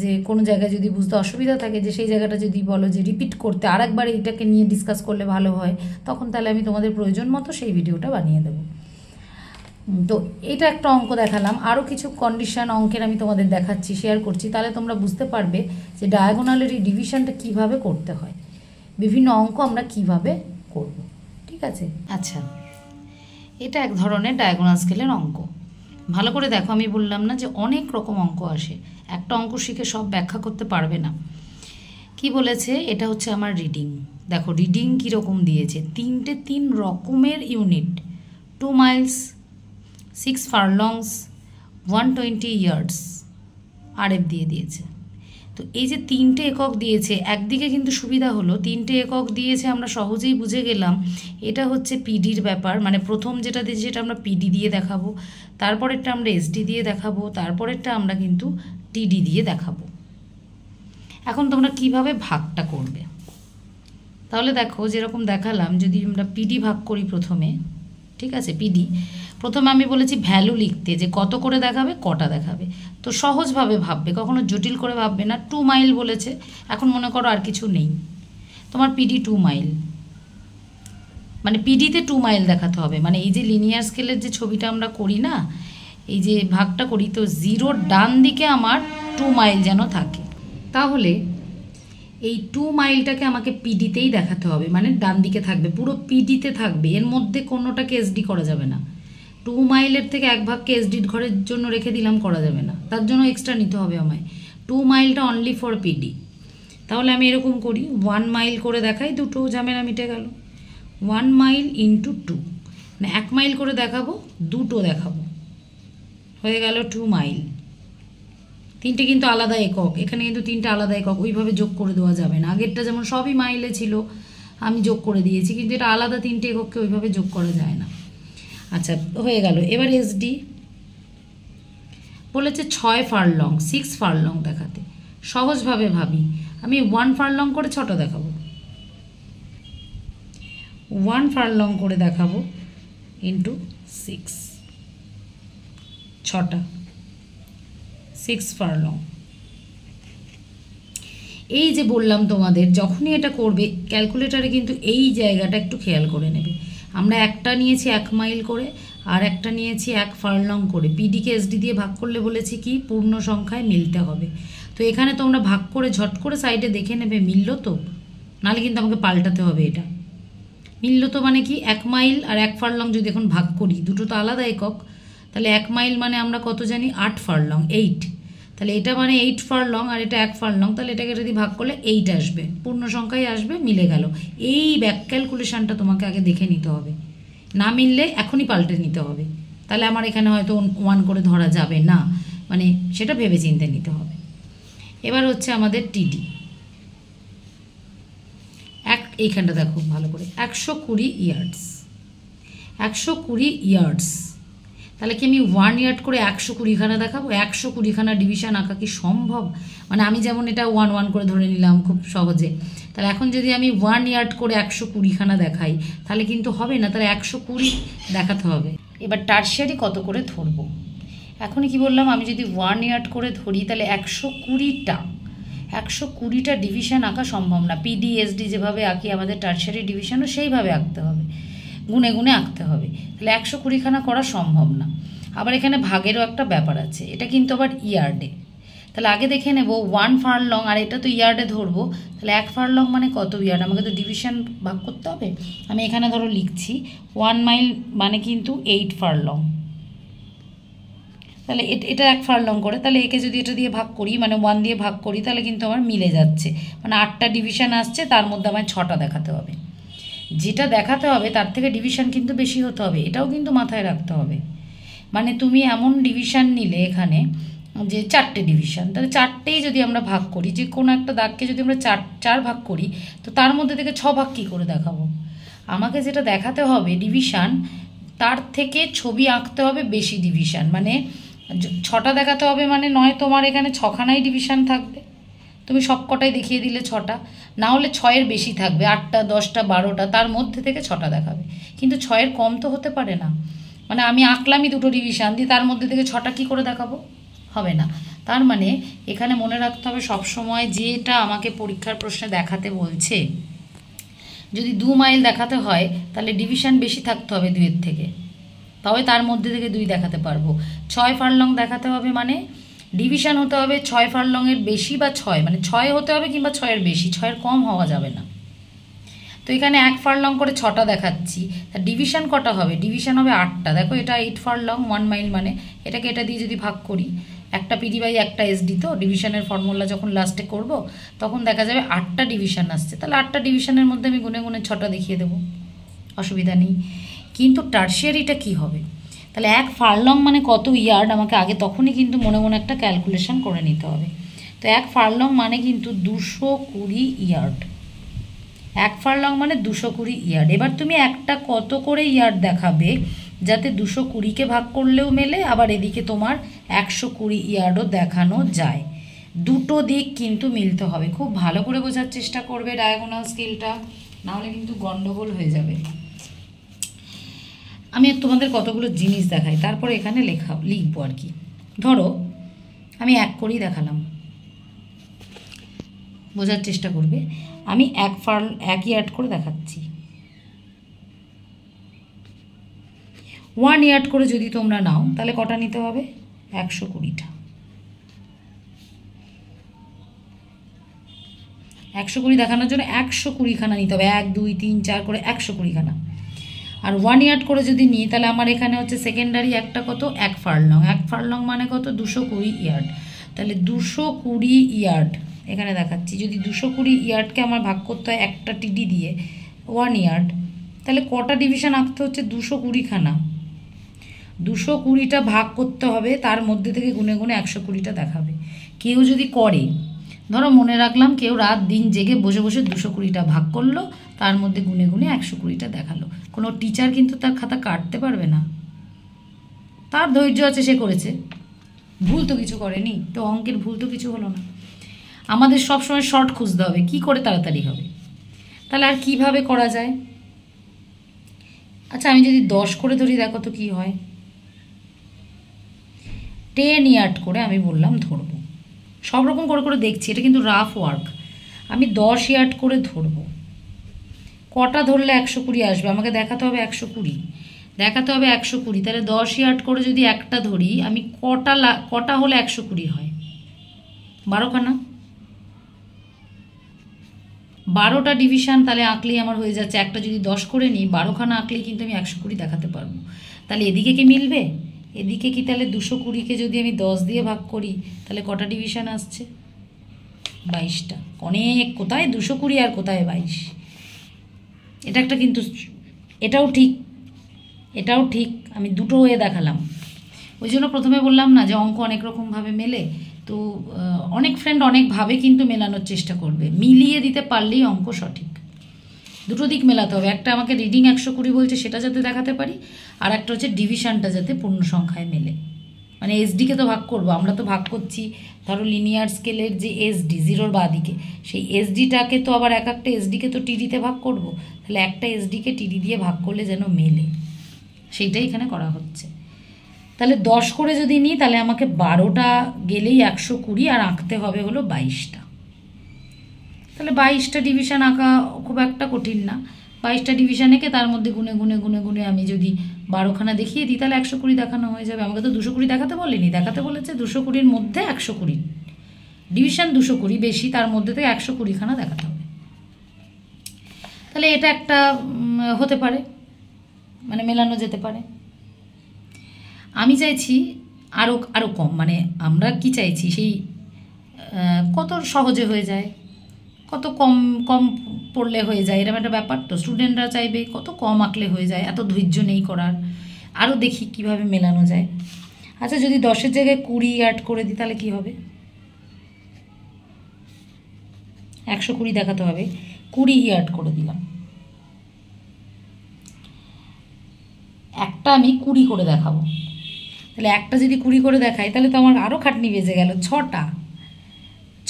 যে কোনো জায়গায় যদি বুঝতে অসুবিধা থাকে, যে সেই জায়গাটা যদি বলো যে রিপিট করতে, আরেকবার এইটাকে নিয়ে ডিসকাস করলে ভালো হয়, তখন তাহলে আমি তোমাদের প্রয়োজন মতো সেই ভিডিওটা বানিয়ে দেবো। তো এটা একটা অঙ্ক দেখালাম, আরও কিছু কন্ডিশন অঙ্কের আমি তোমাদের দেখাচ্ছি, শেয়ার করছি, তাহলে তোমরা বুঝতে পারবে যে ডায়াগোনালের এই ডিভিশনটা কীভাবে করতে হয়, বিভিন্ন অঙ্ক আমরা কিভাবে করব। ঠিক আছে? আচ্ছা, এটা এক ধরনের ডায়াগোনাল স্কেলের অঙ্ক। ভালো করে দেখো, আমি বললাম না যে অনেক রকম অঙ্ক আসে, একটা অঙ্ক শিখে সব ব্যাখ্যা করতে পারবে না। কি বলেছে? এটা হচ্ছে আমার রিডিং। দেখো রিডিং কীরকম দিয়েছে, 3 রকমের ইউনিট, 2 মাইলস, 6 ফারলংস, 120 ইয়ার্ডস আরএফ দিয়ে দিয়েছে। তো এই যে 3টে একক দিয়েছে, একদিকে কিন্তু সুবিধা হলো 3টে একক দিয়েছে, আমরা সহজেই বুঝে গেলাম এটা হচ্ছে পিডির ব্যাপার। মানে প্রথম যেটা দিয়েছে সেটা আমরা পিডি দিয়ে দেখাবো, তারপরেরটা আমরা এসডি দিয়ে দেখাবো, তারপরেরটা আমরা কিন্তু টিডি দিয়ে দেখাবো। এখন তোমরা কিভাবে ভাগটা করবে? তাহলে দেখো যেরকম দেখালাম, যদি আমরা পিডি ভাগ করি প্রথমে, ঠিক আছে, পিডি প্রথমে আমি বলেছি ভ্যালু লিখতে, যে কত করে দেখাবে, কটা দেখাবে। তো সহজভাবে ভাববে, কখনো জটিল করে ভাববে না। 2 মাইল বলেছে, এখন মনে করো আর কিছু নেই, তোমার পিডি 2 মাইল, মানে পিডিতে 2 মাইল দেখাতে হবে। মানে এই যে লিনিয়ার স্কেলের যে ছবিটা আমরা করি না, এই যে ভাগটা করি, তো 0 ডান দিকে আমার 2 মাইল যেন থাকে। তাহলে এই 2 মাইলটাকে আমাকে পিডিতেই দেখাতে হবে, মানে ডান দিকে থাকবে, পুরো পিডিতে থাকবে, এর মধ্যে কোনোটাকে এসডি করা যাবে না। 2 মাইলের থেকে 1 ভাগকে এসডির ঘরের জন্য রেখে দিলাম, করা যাবে না, তার জন্য এক্সট্রা নিতে হবে আমায়। 2 মাইলটা অনলি ফর পিডি। তাহলে আমি এরকম করি, 1 মাইল করে দেখাই, দুটো ঝামেলা মিটে গেল। 1 মাইল ইন্টু 2, মানে 1 মাইল করে দেখাবো, দুটো দেখাবো, হয়ে গেল 2 মাইল। 3টে কিন্তু আলাদা একক, এখানে কিন্তু 3টে আলাদা একক, ওইভাবে যোগ করে দেওয়া যাবে না। আগেরটা যেমন সবই মাইলে ছিল, আমি যোগ করে দিয়েছি, কিন্তু এটা আলাদা 3টে একককে ওইভাবে যোগ করা যায় না। আচ্ছা, হয়ে গেল। এবার এসডি বলেছে 6 ফারলং, 6 ফারলং দেখাতে। সহজভাবে ভাবি, আমি 1 ফারলং করে 6টা দেখাবো। 1 ফার্লং করে দেখাবো ইন্টু 6, 6টা 6 ফার্লং। এই যে বললাম তোমাদের, যখনই এটা করবে ক্যালকুলেটারে কিন্তু এই জায়গাটা একটু খেয়াল করে নেবে। আমরা একটা নিয়েছি 1 মাইল করে, আর একটা নিয়েছি 1 ফার্লং করে। পিডিকে এসডি দিয়ে ভাগ করলে বলেছি কি পূর্ণ সংখ্যায় মিলতে হবে। তো এখানে তোমরা ভাগ করে ঝট করে সাইডে দেখে নেবে মিললো তো, নাহলে কিন্তু আমাকে পাল্টাতে হবে। এটা মিললো তো মানে কি 1 মাইল আর 1 ফার্লং যদি এখন ভাগ করি, দুটো তো আলাদা একক, তাহলে 1 মাইল মানে আমরা কত জানি 8 ফার্লং, 8। তাহলে এটা মানে 8 ফার্লং আর এটা 1 ফার্লং, তাহলে এটাকে যদি ভাগ করলে 8 আসবে, পূর্ণ সংখ্যায় আসবে, মিলে গেল। এই ব্যাক ক্যালকুলেশনটা তোমাকে আগে দেখে নিতে হবে, না মিললে এখনই পাল্টে নিতে হবে। তাহলে আমার এখানে হয়তো 1 করে ধরা যাবে না, মানে সেটা ভেবে চিন্তে নিতে হবে। এবার হচ্ছে আমাদের টিডি এইখানটা দেখো ভালো করে, 120 ইয়ার্ডস, 120 ইয়ার্ডস। তাহলে কি আমি 1 ইয়ার্ড করে 120খানা দেখাবো? 120খানা ডিভিশন আঁকা কি সম্ভব? মানে আমি যেমন এটা 1 করে ধরে নিলাম খুব সহজে, তাহলে এখন যদি আমি 1 ইয়ার্ড করে 120খানা দেখাই তাহলে কিন্তু হবে না, তাহলে 120 দেখাতে হবে। এবার টারশিয়ারি কত করে ধরবো? এখনই কি বললাম, আমি যদি 1 ইয়ার্ড করে ধরি তাহলে 120টা ডিভিশন আঁকা সম্ভব না। পিডিএসডি যেভাবে আঁকি আমাদের টারশিয়ারি ডিভিশনও সেইভাবে আঁকতে হবে, গুনে গুনে আঁকতে হবে। তাহলে 120খানা করা সম্ভব না। আবার এখানে ভাগেরও একটা ব্যাপার আছে, এটা কিন্তু আবার ইয়ার্ডে। তাহলে আগে দেখে নেব 1 ফার্লং, আর এটা তো ইয়ার্ডে ধরবো, তাহলে 1 ফার্লং মানে কত ইয়ার্ড? আমাকে তো ডিভিশন ভাগ করতে হবে। আমি এখানে ধরো লিখছি 1 মাইল মানে কিন্তু 8 ফার্লং, তাহলে এটা 1 ফার্লং করে, তাহলে একে যদি এটা দিয়ে ভাগ করি, মানে 1 দিয়ে ভাগ করি, তাহলে কিন্তু আমার মিলে যাচ্ছে, মানে 8টা ডিভিশন আসছে, তার মধ্যে আমার 6টা দেখাতে হবে। যেটা দেখাতে হবে তার থেকে ডিভিশন কিন্তু বেশি হতে হবে, এটাও কিন্তু মাথায় রাখতে হবে। মানে তুমি এমন ডিভিশন নিলে এখানে যে 4টে ডিভিশন, তাহলে 4টেই যদি আমরা ভাগ করি, যে কোনো একটা দাগকে যদি আমরা 4 ভাগ করি, তো তার মধ্যে থেকে 6 ভাগ কী করে দেখাবো? আমাকে যেটা দেখাতে হবে ডিভিশন, তার থেকে ছবি আঁকতে হবে বেশি ডিভিশন, মানে 6টা দেখাতে হবে, মানে নয় তোমার এখানে 6খানাই ডিভিশন থাকবে, তুমি সব কটাই দেখিয়ে দিলে 6টা, না হলে 6-এর বেশি থাকবে, 8টা 10টা 12টা, তার মধ্যে থেকে 6টা দেখাবে, কিন্তু 6-এর কম তো হতে পারে না। মানে আমি আঁকলামই 2টো ডিভিশন দিয়ে, তার মধ্যে থেকে 6টা কী করে দেখাবো? হবে না। তার মানে এখানে মনে রাখতে হবে সবসময়, যেটা আমাকে পরীক্ষার প্রশ্নে দেখাতে বলছে, যদি 2 মাইল দেখাতে হয় তাহলে ডিভিশন বেশি থাকতে হবে 2-এর থেকে, তবে তার মধ্যে থেকে 2 দেখাতে পারবো। 6 ফার্লং দেখাতে হবে মানে ডিভিশন হতে হবে 6 ফার্লংয়ের বেশি বা 6, মানে 6 হতে হবে কিংবা 6-এর বেশি, 6-এর কম হওয়া যাবে না। তো এখানে 1 ফার্লং করে 6টা দেখাচ্ছি, তা ডিভিশন কটা হবে? ডিভিশন হবে 8টা। দেখো এটা 8 ফার্লং 1 মাইল, মানে এটাকে এটা দিয়ে যদি ভাগ করি, একটা পিডি বাই একটা এসডি, তো ডিভিশনের ফর্মুলা যখন লাস্টে করব তখন দেখা যাবে 8টা ডিভিশন আসছে, তাহলে 8টা ডিভিশনের মধ্যে আমি গুনে গুনে 6টা দেখিয়ে দেবো, অসুবিধা নেই। কিন্তু টারশিয়ারিটা কি হবে? তাহলে 1 ফার্লং মানে কত ইয়ার্ড আমাকে আগে তখনই কিন্তু মনে মনে একটা ক্যালকুলেশন করে নিতে হবে। তো 1 ফার্লং মানে কিন্তু 220 ইয়ার্ড, 1 ফার্লং মানে 220 ইয়ার্ড। এবার তুমি একটা কত করে ইয়ার্ড দেখাবে যাতে 220কে ভাগ করলেও মেলে, আবার এদিকে তোমার 120 ইয়ার্ডও দেখানো যায়। দুটো দিক কিন্তু মিলতে হবে। খুব ভালো করে বোঝার চেষ্টা করবে ডায়াগোনাল স্কেলটা, নাহলে কিন্তু গন্ডগোল হয়ে যাবে। আমি তোমাদের কতগুলো জিনিস দেখাই, তারপরে এখানে লিখবো আর কি। ধরো আমি 1 করেই দেখালাম, বোঝার চেষ্টা করবে। আমি 1 ইয়ার্ড করে দেখাচ্ছি, 1 ইয়ার্ড করে যদি তোমরা নাও তাহলে কটা নিতে হবে? 120টা। 120 দেখানোর জন্য 120খানা নিতে হবে, 1 2 3 4 করে 120খানা। আর 1 ইয়ার্ড করে যদি নিই তাহলে আমার এখানে হচ্ছে সেকেন্ডারি একটা কত? 1 ফার্লং। 1 ফার্লং মানে কত? 220 ইয়ার্ড। তাহলে 220 ইয়ার্ড এখানে দেখাচ্ছি। যদি 220 ইয়ার্ডকে আমার ভাগ করতে হয় একটা টিডি দিয়ে 1 ইয়ার্ড, তাহলে কটা ডিভিশন আঁকতে হচ্ছে? 220খানা। 220টা ভাগ করতে হবে, তার মধ্যে থেকে গুনে গুনে 120টা দেখাবে। কেউ যদি করে, ধরো মনে রাখলাম কেউ রাত দিন জেগে বসে বসে 220টা ভাগ করলো, তার মধ্যে গুনে গুনে 120টা দেখালো, কোনো টিচার কিন্তু তার খাতা কাটতে পারবে না। তার ধৈর্য আছে, সে করেছে, ভুল তো কিছু করেনি, তো অঙ্কের ভুল তো কিছু হলো না। আমাদের সবসময় শর্ট খুঁজতে হবে, কি করে তাড়াতাড়ি হবে। তাহলে আর কিভাবে করা যায়? আচ্ছা আমি যদি 10 করে ধরি, দেখো তো কি হয়। 10 ইয়ার্ড করে আমি বললাম ধরবো, সব রকম করে করে দেখছি, এটা কিন্তু রাফ ওয়ার্ক। আমি 10 ইয়ার্ড করে ধরবো, কটা ধরলে 120 আসবে? আমাকে দেখাতে হবে 120, দেখাতে হবে 120। তাহলে 10 ইয়ার্ড করে যদি একটা ধরি, আমি কটা হলে 120 হয়? 12খানা, 12টা ডিভিশন তাহলে আঁকলেই আমার হয়ে যাচ্ছে। একটা যদি 10 করে নিই, 12খানা আঁকলেই কিন্তু আমি 120 দেখাতে পারবো। তাহলে এদিকে কি মিলবে? এদিকে কি তাহলে 220কে যদি আমি 10 দিয়ে ভাগ করি, তাহলে কটা ডিভিশন আসছে? 22টা। অনেক, কোথায় 220 আর কোথায় 22? এটা একটা কিন্তু, এটাও ঠিক, এটাও ঠিক, আমি দুটো হয়ে দেখালাম। ওই জন্য প্রথমে বললাম না যে অঙ্ক অনেক রকমভাবে মেলে। তো অনেক ফ্রেন্ড অনেকভাবে কিন্তু মেলানোর চেষ্টা করবে, মিলিয়ে দিতে পারলেই অঙ্ক সঠিক। দুটো দিক মেলাতে হবে, একটা আমাকে রিডিং 120 বলছে সেটা যাতে দেখাতে পারি, আর একটা হচ্ছে ডিভিশনটা যাতে পূর্ণ সংখ্যায় মেলে। মানে এসডিকে তো ভাগ করবো, আমরা তো ভাগ করছি ধরো লিনিয়ার স্কেলের যে এসডি, জিরোর বাঁ দিকে, সেই এসডিটাকে তো আবার এক একটা এসডিকে তো টিডিতে ভাগ করব। তাহলে একটা এসডিকে টিডি দিয়ে ভাগ করলে যেন মেলে, সেইটাই এখানে করা হচ্ছে। তাহলে 10 করে যদি নিই, তাহলে আমাকে 12টা গেলেই 120, আর আঁকতে হবে হলো 22টা। তাহলে 22টা ডিভিশন আঁকা খুব একটা কঠিন না। 22টা ডিভিশন এঁকে তার মধ্যে গুনে গুনে গুনে গুনে আমি যদি 12খানা দেখিয়ে দিই, তাহলে 120 দেখানো হয়ে যাবে। আমাকে তো 220 দেখাতে বলেনি, দেখাতে বলেছে 220-র মধ্যে 120 ডিভিশন, 220 বেশি, তার মধ্যে থেকে 120খানা দেখাতে হবে। তাহলে এটা একটা হতে পারে, মানে মেলানো যেতে পারে। আমি চাইছি আরও আরও কম, মানে আমরা কি চাইছি সেই কত সহজে হয়ে যায়, কত কম কম পড়লে হয়ে যায়, এরকম একটা ব্যাপার। তো স্টুডেন্টরা চাইবে কত কম আঁকলে হয়ে যায়, এত ধৈর্য নেই করার, আরও দেখি কিভাবে মেলানো যায়। আচ্ছা যদি 10-এর জায়গায় 20 অ্যাড করে দিই, তাহলে কি হবে? 120 দেখাতে হবে, 20 অ্যাড করে দিলাম। একটা আমি 20 করে দেখাবো, তাহলে একটা যদি 20 করে দেখাই, তাহলে তো আমার আরও খাটনি বেজে গেল। 6টা,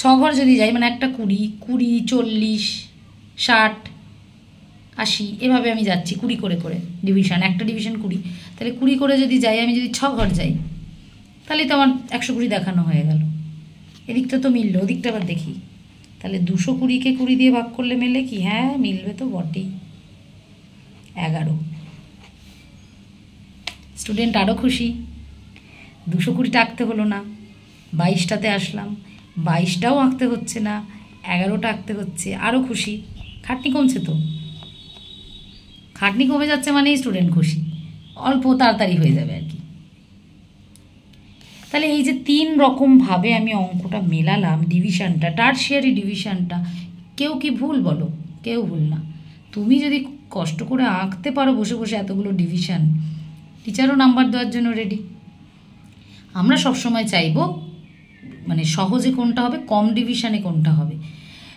6 ঘর যদি যাই, মানে একটা 20, 20, 40, 60, 80, এভাবে আমি যাচ্ছি 20 করে করে ডিভিশন, একটা ডিভিশন 20। তাহলে 20 করে যদি যাই, আমি যদি 6 ঘর যাই, তাহলে তো আমার 120 দেখানো হয়ে গেল। এদিকটা তো মিললো, ওদিকটা আবার দেখি। তাহলে 220কে 20 দিয়ে ভাগ করলে মেলে কি? হ্যাঁ মিলবে তো বটেই, 11। স্টুডেন্ট আরও খুশি, 220টা আঁকতে হলো না, 22টাতে আসলাম, 22টাও আঁকতে হচ্ছে না, 11টা আঁকতে হচ্ছে, আরও খুশি। খাটনি কমছে তো, খাটনি কমে যাচ্ছে মানেই স্টুডেন্ট খুশি, অল্প তাড়াতাড়ি হয়ে যাবে আর কি। তাহলে এই যে 3 রকমভাবে আমি অঙ্কটা মেলালাম, ডিভিশনটা, টারশিয়ারি ডিভিশনটা, কেউ কি ভুল বলো? কেউ ভুল না। তুমি যদি কষ্ট করে আঁকতে পারো বসে বসে এতগুলো ডিভিশন, টিচারও নাম্বার দেওয়ার জন্য রেডি। আমরা সবসময় চাইবো মানে সহজে কোনটা হবে, কম ডিভিশনে কোনটা হবে।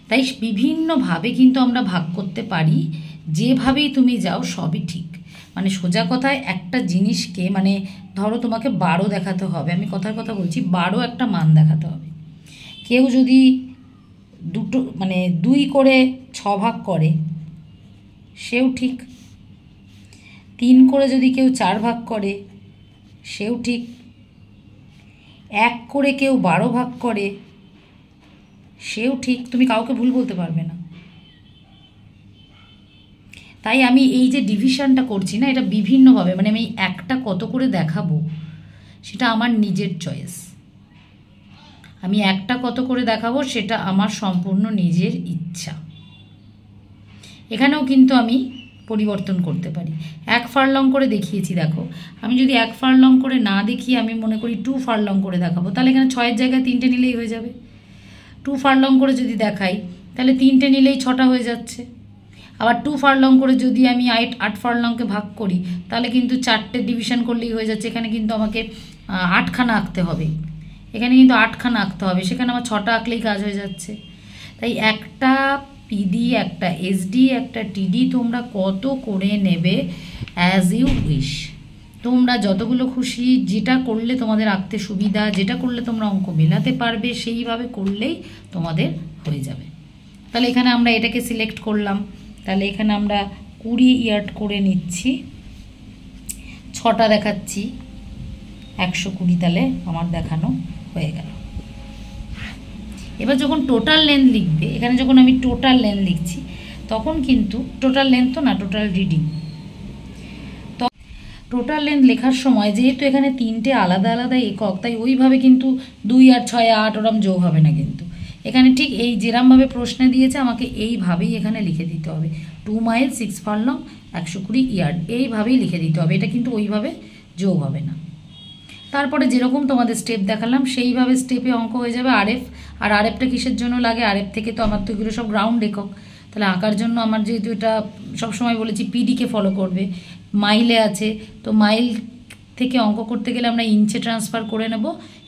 তাই বিভিন্নভাবে কিন্তু আমরা ভাগ করতে পারি, যেভাবেই তুমি যাও সবই ঠিক। মানে সোজা কথায় একটা জিনিসকে, মানে ধরো তোমাকে 12 দেখাতে হবে, আমি কথার কথা বলছি, 12 একটা মান দেখাতে হবে। কেউ যদি দুটো মানে 2 করে 6 ভাগ করে, সেও ঠিক। 3 করে যদি কেউ 4 ভাগ করে, সেও ঠিক। 1 করে কেউ 12 ভাগ করে, সেও ঠিক। তুমি কাউকে ভুল বলতে পারবে না। তাই আমি এই যে ডিভিশনটা করছি না, এটা বিভিন্নভাবে, মানে আমি একটা কত করে দেখাবো সেটা আমার নিজের চয়েস। আমি একটা কত করে দেখাবো সেটা আমার সম্পূর্ণ নিজের ইচ্ছা। এখানেও কিন্তু আমি পরিবর্তন করতে পারি। 1 ফারলং করে দেখিয়েছি, দেখো আমি যদি 1 ফারলং করে না দেখিয়ে আমি মনে করি 2 ফারলং করে দেখাবো, তাহলে এখানে 6-এর জায়গায় 3টে নিলেই হয়ে যাবে। 2 ফারলং করে যদি দেখাই, তাহলে 3টে নিলেই 6টা হয়ে যাচ্ছে। আবার 2 ফারলং করে যদি আমি 8 ফারলংকে ভাগ করি, তাহলে কিন্তু 4টে ডিভিশন করলেই হয়ে যাচ্ছে। এখানে কিন্তু আমাকে 8খানা আঁকতে হবে, এখানে কিন্তু 8খানা আঁকতে হবে, সেখানে আমার 6টা আঁকলেই কাজ হয়ে যাচ্ছে। তাই একটা পিডি, একটা এসডি, একটা টিডি তোমরা কত করে নেবে অ্যাজ ইউ উইশ। তোমরা যতগুলো খুশি, যেটা করলে তোমাদের আঁকতে সুবিধা, যেটা করলে তোমরা অঙ্ক মেলাতে পারবে, সেইভাবে করলেই তোমাদের হয়ে যাবে। তাহলে এখানে আমরা এটাকে সিলেক্ট করলাম, তাহলে এখানে আমরা 20 ইয়ার্ড করে নিচ্ছি। 6টা দেখাচ্ছি, 120 তাহলে আমার দেখানো হয়ে গেল। এবার যখন টোটাল লেন্থ লিখবে, এখানে যখন আমি টোটাল লেন্থ লিখছি তখন কিন্তু টোটাল লেন্থ তো না, টোটাল রিডিং। তো টোটাল লেন্থ লেখার সময় যেহেতু এখানে 3টে আলাদা আলাদা একক, তাই ওইভাবে কিন্তু 2 আর 6 8 ওরম যোগ হবে না। কিন্তু এখানে ঠিক এই যেরমভাবে প্রশ্নে দিয়েছে আমাকে এইভাবেই এখানে লিখে দিতে হবে, 2 মাইল 6 ফার্লং 120 ইয়ার্ড, এইভাবেই লিখে দিতে হবে। এটা কিন্তু ওইভাবে যোগ হবে না। তারপরে যেরকম তোমাদের স্টেপ দেখালাম সেইভাবে স্টেপে অঙ্ক হয়ে যাবে। আরএফ, আর আরএফটা কিসের জন্য লাগে? আরএফ থেকে তো আমার তো এগুলো সব গ্রাউন্ড একক, তাহলে আঁকার জন্য আমার যেহেতু এটা সবসময় বলেছি পিডিকে ফলো করবে, মাইলে আছে, তো মাইল থেকে অঙ্ক করতে গেলে আমরা ইঞ্চে ট্রান্সফার করে নেব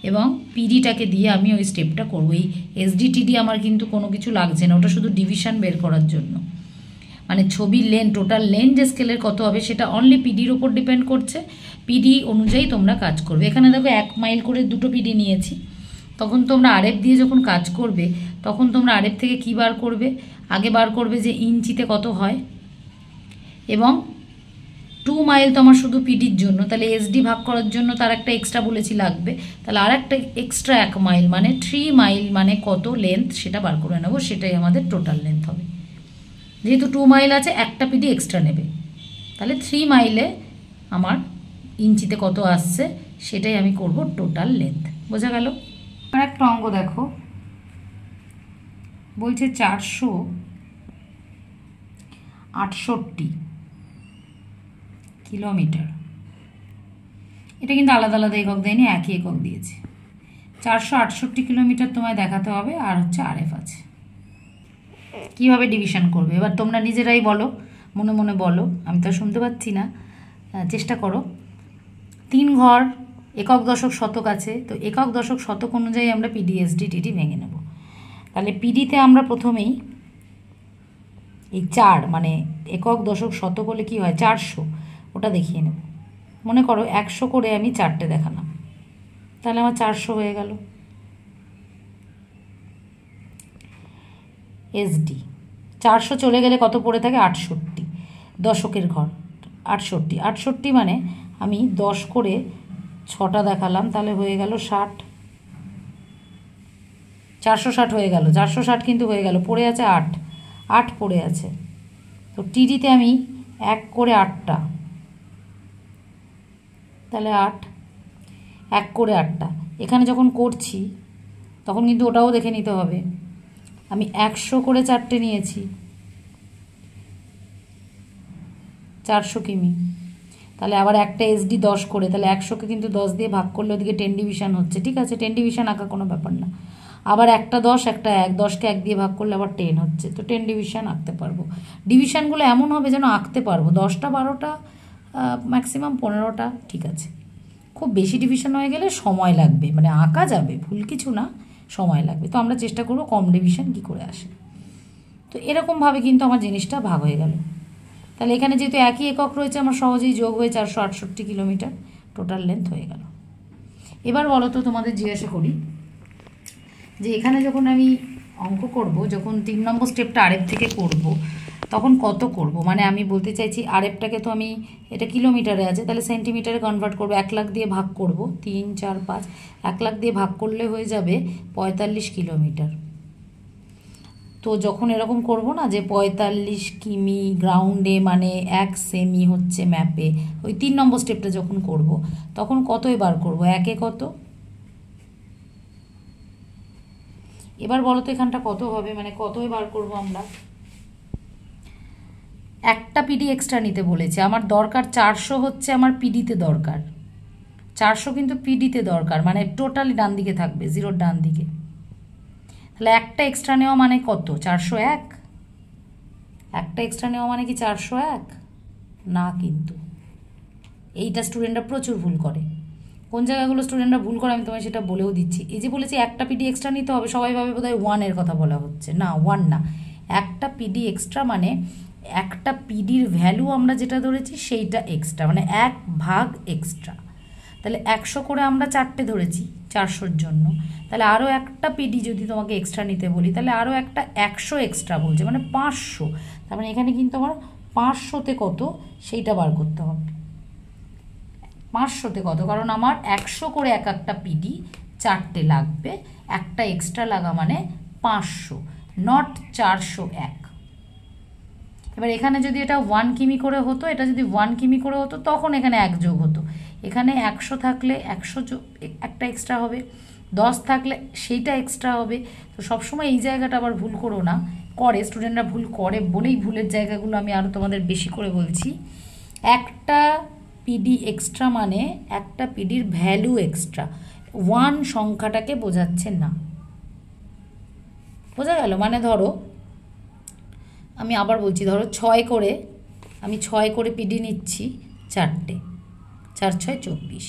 এবং পিডিটাকে দিয়ে আমি ওই স্টেপটা করবো। এই এসডিটিডি আমার কিন্তু কোনো কিছু লাগছে না, ওটা শুধু ডিভিশন বের করার জন্য। মানে ছবির লেন, টোটাল লেন যে স্কেলের কত হবে সেটা অনলি পিডির ওপর ডিপেন্ড করছে। পিডি অনুযায়ী তোমরা কাজ করবে। এখানে দেখো 1 মাইল করে 2টো পিডি নিয়েছি। তখন তোমরা আরএফ দিয়ে যখন কাজ করবে তখন তোমরা আরএফ থেকে কী বার করবে? আগে বার করবে যে ইঞ্চিতে কত হয়, এবং 2 মাইল তো আমার শুধু পিডির জন্য, তাহলে এসডি ভাগ করার জন্য তার একটা এক্সট্রা বলেছি লাগবে, তাহলে আর একটা এক্সট্রা 1 মাইল মানে 3 মাইল মানে কত লেন্থ সেটা বার করে নেবো, সেটাই আমাদের টোটাল লেন্থ হবে। যেহেতু 2 মাইল আছে, একটা পিডি এক্সট্রা নেবে, তাহলে 3 মাইলে আমার ইঞ্চিতে কত আসছে সেটাই আমি করব টোটাল লেন্থ। বোঝা গেল? আর একটা অঙ্ক দেখো, বলছে 468 কিলোমিটার। এটা কিন্তু আলাদা আলাদা একক দেয়নি, একই একক দিয়েছে। 468 কিলোমিটার তোমায় দেখাতে হবে, আর হচ্ছে আরএফ আছে। কীভাবে ডিভিশন করবে এবার তোমরা নিজেরাই বলো, মনে মনে বলো, আমি তো শুনতে পাচ্ছি না, চেষ্টা করো। 3 ঘর, একক দশক শতক আছে, তো একক দশক শতক অনুযায়ী আমরা পিডি এসডি টিডি ভেঙে নেব। তাহলে পিডিতে আমরা প্রথমেই এই 4 মানে একক দশক শতক হলে কী হয় 400, ওটা দেখিয়ে নেব। মনে করো 100 করে আমি 4টে দেখালাম, তাহলে আমার 400 হয়ে গেল। এসডি 400 চলে গেলে কত পড়ে থাকে? 68, দশকের ঘর 68 মানে আমি 10 করে 6টা দেখালাম, তাহলে হয়ে গেল 60, 460 হয়ে গেল। 460 কিন্তু হয়ে গেল, পড়ে আছে 8 পড়ে আছে। তো টিডিতে আমি 1 করে 8টা, তাহলে 8, 1 করে 8টা। এখানে যখন করছি তখন কিন্তু ওটাও দেখে নিতে হবে। আমি 100 করে 4টে নিয়েছি, 400 কিমি, তাহলে আবার একটা এসডি 10 করে, তাহলে 100কে কিন্তু 10 দিয়ে ভাগ করলে ওদিকে 10 ডিভিশন হচ্ছে। ঠিক আছে, 10 ডিভিশন আঁকা কোনো ব্যাপার না। আবার একটা 10, একটা 1, 10কে 1 দিয়ে ভাগ করলে আবার 10 হচ্ছে, তো 10 ডিভিশন আঁকতে পারবো। ডিভিশনগুলো এমন হবে যেন আঁকতে পারবো, 10টা 12টা ম্যাক্সিমাম 15টা, ঠিক আছে। খুব বেশি ডিভিশন হয়ে গেলে সময় লাগবে, মানে আঁকা যাবে, ভুল কিছু না, সময় লাগবে। তো আমরা চেষ্টা করবো কম ডিভিশন কী করে আসে। তো এরকমভাবে কিন্তু আমার জিনিসটা ভাগ হয়ে গেল। তাহলে এখানে যেহেতু একই একক রয়েছে, আমার সহজেই যোগ হয়ে 468 কিলোমিটার টোটাল লেন্থ হয়ে গেল। এবার বলো তো, তোমাদের জিজ্ঞাসা করি যে এখানে যখন আমি অঙ্ক করব, যখন 3 নম্বর স্টেপটা আরএফ থেকে করব, তখন কত করব? মানে আমি বলতে চাইছি আরএফটাকে তো আমি, এটা কিলোমিটারে আছে, তাহলে সেন্টিমিটারে কনভার্ট করব। 1 লাখ দিয়ে ভাগ করব, 3 4 5, 1 লাখ দিয়ে ভাগ করলে হয়ে যাবে 45 কিলোমিটার। তো যখন এরকম করব না যে 45 কিমি গ্রাউন্ডে মানে 1 সেমি হচ্ছে ম্যাপে, ওই 3 নম্বর স্টেপটা যখন করব তখন কতই বার করব? 1-এ কত? এবার বলো তো এখানটা কত হবে, মানে কতই বার করব আমরা? একটা পিডি এক্সট্রা নিতে বলেছে, আমার দরকার 400 হচ্ছে আমার পিডিতে দরকার, 400 কিন্তু পিডিতে দরকার, মানে টোটালি ডান দিকে থাকবে, জিরোর ডান দিকে। তাহলে একটা এক্সট্রা নেওয়া মানে কত? 401? একটা এক্সট্রা নেওয়া মানে কি 401? না, কিন্তু এইটা স্টুডেন্টরা প্রচুর ভুল করে। কোন জায়গাগুলো স্টুডেন্টরা ভুল করে আমি তোমায় সেটা বলেও দিচ্ছি। এই যে বলেছি একটা পিডি এক্সট্রা নিতে হবে, সবাই ভাবে বোধহয় 1-এর কথা বলা হচ্ছে, না 1 না, একটা পিডি এক্সট্রা মানে একটা পিডির ভ্যালু আমরা যেটা ধরেছি সেইটা এক্সট্রা, মানে 1 ভাগ এক্সট্রা। তাহলে 100 করে আমরা 4টে ধরেছি 400-র জন্য, তাহলে আরও একটা পিডি যদি তোমাকে এক্সট্রা নিতে বলি তাহলে আরও একটা 100 এক্সট্রা বলছে, মানে 500। তার মানে এখানে কিন্তু আমার 500-তে কত সেইটা বার করতে হবে। 500তে কত, কারণ আমার 100 করে এক একটা পিডি 4টে লাগবে, একটা এক্সট্রা লাগা মানে 500, নট 401। এবার এখানে যদি এটা 1 কিমি করে হতো, এটা যদি 1 কিমি করে হতো তখন এখানে 1 যোগ হতো। এখানে 100 থাকলে 100 একটা এক্সট্রা হবে, 10 থাকলে সেইটা এক্সট্রা হবে। তো সবসময় এই জায়গাটা আবার ভুল করো না, করে স্টুডেন্টরা ভুল করে বলেই ভুলের জায়গাগুলো আমি আরও তোমাদের বেশি করে বলছি। একটা পিডি এক্সট্রা মানে একটা পিডির ভ্যালু এক্সট্রা, 1 সংখ্যাটাকে বোঝাচ্ছে না। বোঝা গেল? মানে ধরো আমি আবার বলছি, ধরো 6 করে আমি 6 করে পিডি নিচ্ছি 4টে, 4 6 24,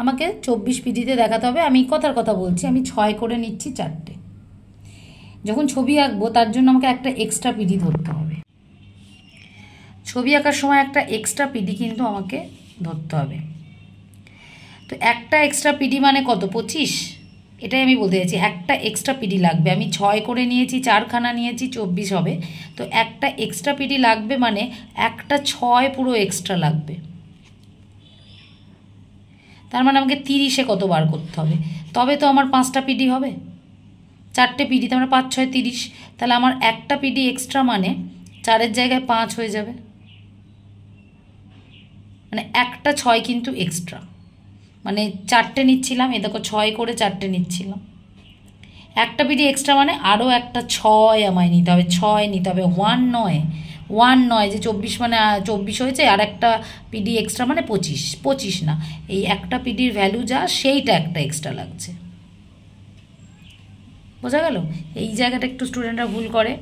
আমাকে 24 পিডিতে দেখাতে হবে। আমি কথার কথা বলছি, আমি 6 করে নিচ্ছি 4টে। যখন ছবি আঁকবো তার জন্য আমাকে একটা এক্সট্রা পিডি ধরতে হবে। ছবি আঁকার সময় একটা এক্সট্রা পিডি কিন্তু আমাকে ধরতে হবে। তো একটা এক্সট্রা পিডি মানে কত? 25। এটাই আমি বলতে চাইছি, একটা এক্সট্রা পিডি লাগবে। আমি 6 করে নিয়েছি, 4খানা নিয়েছি, 24 হবে। তো একটা এক্সট্রা পিডি লাগবে মানে একটা 6 পুরো এক্সট্রা লাগবে। তার মানে আমাকে 30-এ কত বার করতে হবে, তবে তো আমার 5টা পিডি হবে। 4টে পিডি, তার মানে 5 6 30। তাহলে আমার একটা পিডি এক্সট্রা মানে 4-এর জায়গায় 5 হয়ে যাবে, মানে একটা 6 কিন্তু এক্সট্রা। মানে 4টে নিচ্ছিলাম, এ দেখো 6 করে 4টে নিচ্ছিলাম, একটা পিডি এক্সট্রা মানে আরও একটা 6 আমায় নিতে হবে, 6 নিতে হবে, 1 নয় যে 24 মানে 24 হয়েছে, আর একটা পিডি এক্সট্রা মানে 25 না, এই একটা পিডির ভ্যালু যা সেইটা একটা এক্সট্রা লাগছে। বোঝা গেল? এই জায়গাটা একটু স্টুডেন্টরা ভুল করে,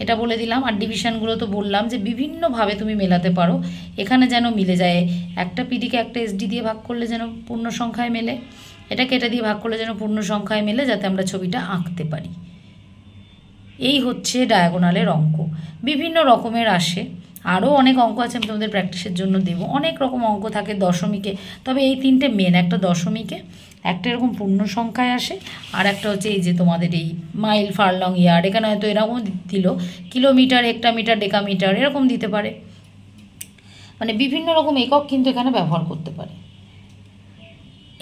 এটা বলে দিলাম। আর ডিভিশনগুলো তো বললাম যে বিভিন্নভাবে তুমি মেলাতে পারো, এখানে যেন মিলে যায়। একটা পিডিকে একটা এসডি দিয়ে ভাগ করলে যেন পূর্ণ সংখ্যায় মেলে, এটাকে এটা দিয়ে ভাগ করলে যেন পূর্ণ সংখ্যায় মেলে, যাতে আমরা ছবিটা আঁকতে পারি। এই হচ্ছে ডায়াগোনালের অঙ্ক। বিভিন্ন রকমের আসে, আরও অনেক অঙ্ক আছে, আমি তোমাদের প্র্যাকটিসের জন্য দেবো। অনেক রকম অঙ্ক থাকে দশমিকে, তবে এই 3টে মেন, একটা দশমিকে, একটা এরকম পূর্ণ সংখ্যায় আসে, আর একটা হচ্ছে এই যে তোমাদের এই মাইল, ফারলং, ইয়ার্ড। এখানে হয়তো এরকম দিল কিলোমিটার, হেক্টামিটার, ডেকামিটার, এরকম দিতে পারে। মানে বিভিন্ন রকম একক কিন্তু এখানে ব্যবহার করতে পারে।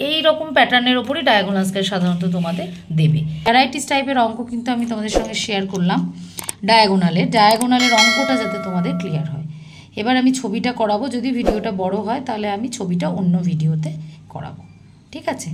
এই রকম প্যাটার্নের ওপরই ডায়াগোনাল স্কেল সাধারণত তোমাদের দেবে। ভ্যারাইটিস টাইপের অঙ্ক কিন্তু আমি তোমাদের সঙ্গে শেয়ার করলাম ডায়াগোনালের অঙ্কটা যাতে তোমাদের ক্লিয়ার হয়। এবার আমি ছবিটা করাবো, যদি ভিডিওটা বড় হয় তাহলে আমি ছবিটা অন্য ভিডিওতে করাবো। ঠিক আছে?